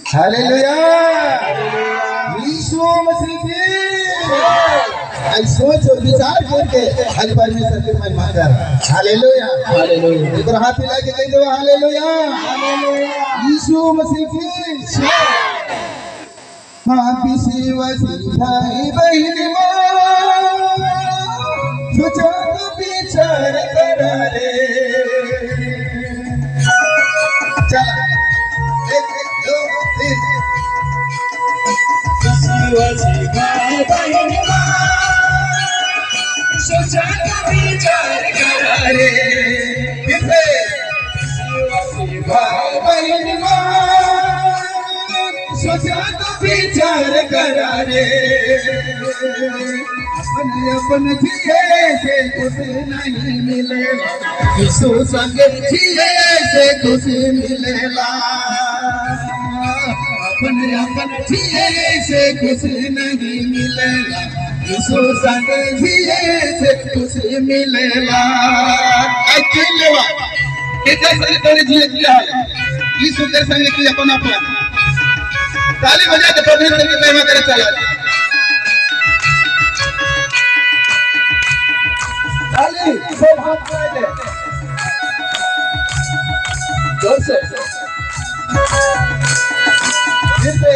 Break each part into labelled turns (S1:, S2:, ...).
S1: Hallelujah यीशु मसीह की आई सोच और विचार करके आज परमेश्वर की महिमा कर हालेलुया हालेलुया एक हाथ मिला के कह दो हालेलुया यीशु मसीह की हाँ किसी वसी भाई बहन सोचो तो विचार करा रे चला एक दो तीन किसी वसी भाई बहन सोचो तो विचार करा रे किसे किसी भाई बहन सोचा तो विचार करा रे अपने अपन जिए से कुछ नहीं मिलेगा यीशु संग जिए से कुछ मिलेगा अपने अपन जिए से कुछ नहीं मिलेगा यीशु संग जिए से कुछ मिलेगा अकेले कितने संग तेरे जिए किया यीशु तेरे संग किया अपना अपना ताली बजा के परमेश्वर की महिमा करे चला ताली सब हाथ उठाए दे जोर से फिर से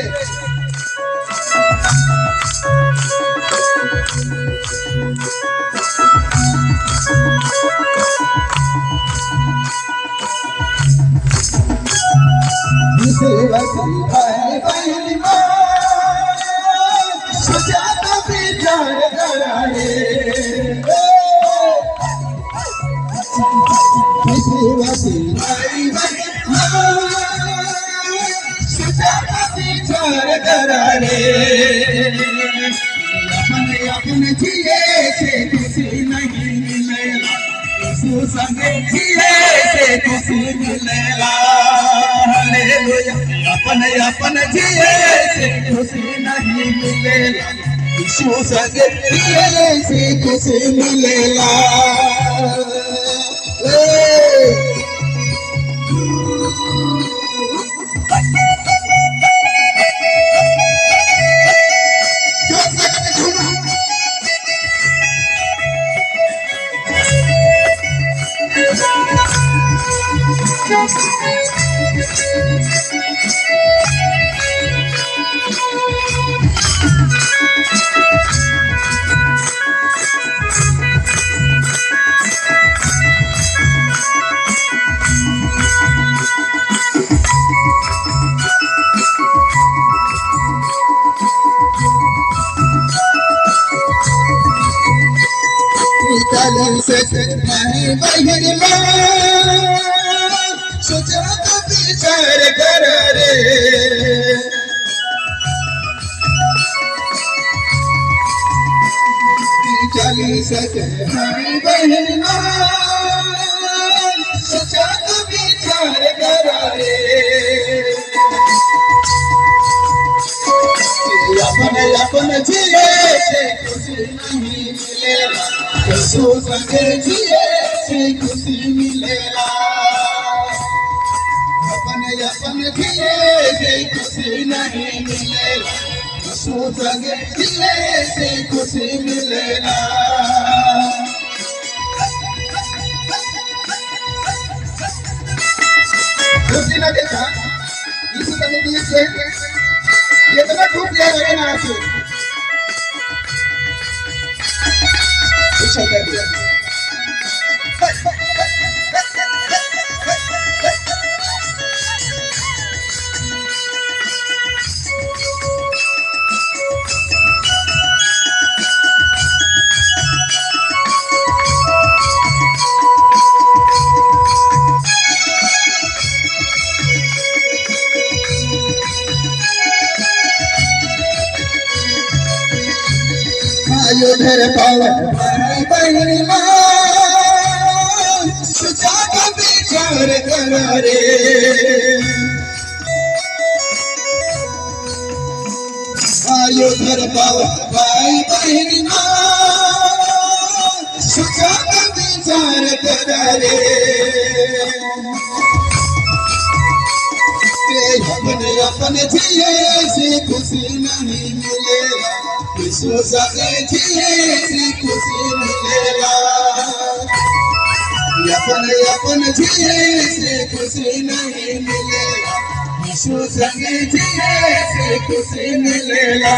S1: भाई बहन सोचा तो विचार करा रे भाई बहन सोचा तो विचार करा रे अपने अपने जिए से कुछ नहीं मिलेगा यीशु संग जिए से कुछ मिलेगा अपने अपने जिए से कुछ नहीं मिलेगा यीशु संग जिए से कुछ मिलेगा भाई बहन सोचा तो विचार करा रे चली सके भाई बहन सोचा तो विचार करा रे अपने अपने जिए से कुछ नहीं मिलेगा यीशु संग जिए से कुछ मिलेगा अपने अपने जिए से कुछ नहीं मिलेगा यीशु संग जिए से कुछ मिलेगा खुशी ना देखा यीशु संग जिए से कितना दुख दिया लगे ना आपको उधर पावन भाई बहन सोचा तो विचार करा रे उधर पावन भाई बहन सोचा तो विचार करा रे अपने अपने जिए से खुशी नहीं मिलेगा, यीशु संगे जिए से खुशी मिलेगा। अपने अपने जिए से खुशी नहीं मिलेगा, यीशु संगे जिए से खुशी मिलेगा।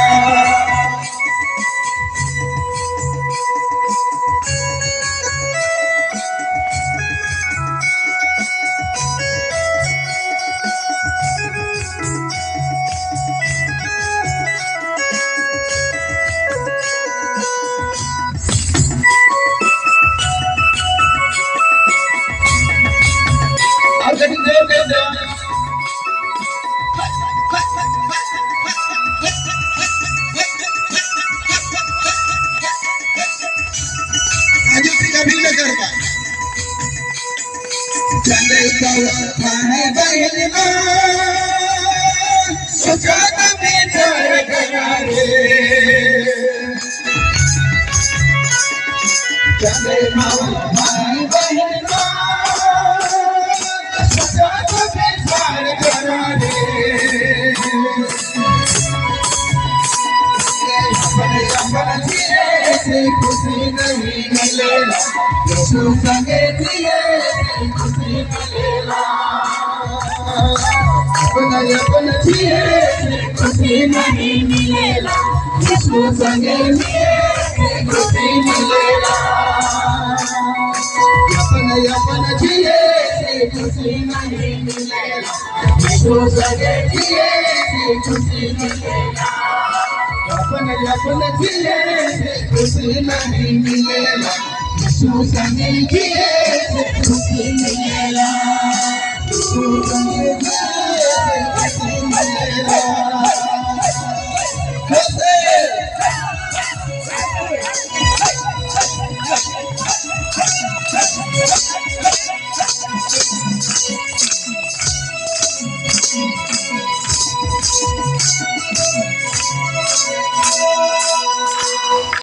S1: चले खाने बहना सुजान में चढ़ करारे, चले खाने बहना सुजान में चढ़ करारे। अपने अपने जिए से खुशी नहीं मिलेगा, यीशु संगे जिए खुशी मिलेगा। अपने अपने जिए खुशी नहीं मिलेगा, यीशु संगे जिए खुशी मिलेगा। अपने अपने जिए खुशी नहीं मिलेगा, यीशु संगे जिए खुशी मिलेगा। अपने अपने जिए खुशी नहीं मिलेगा, यीशु संगे जिए खुशी मिलेगा। यीशु संगे जिए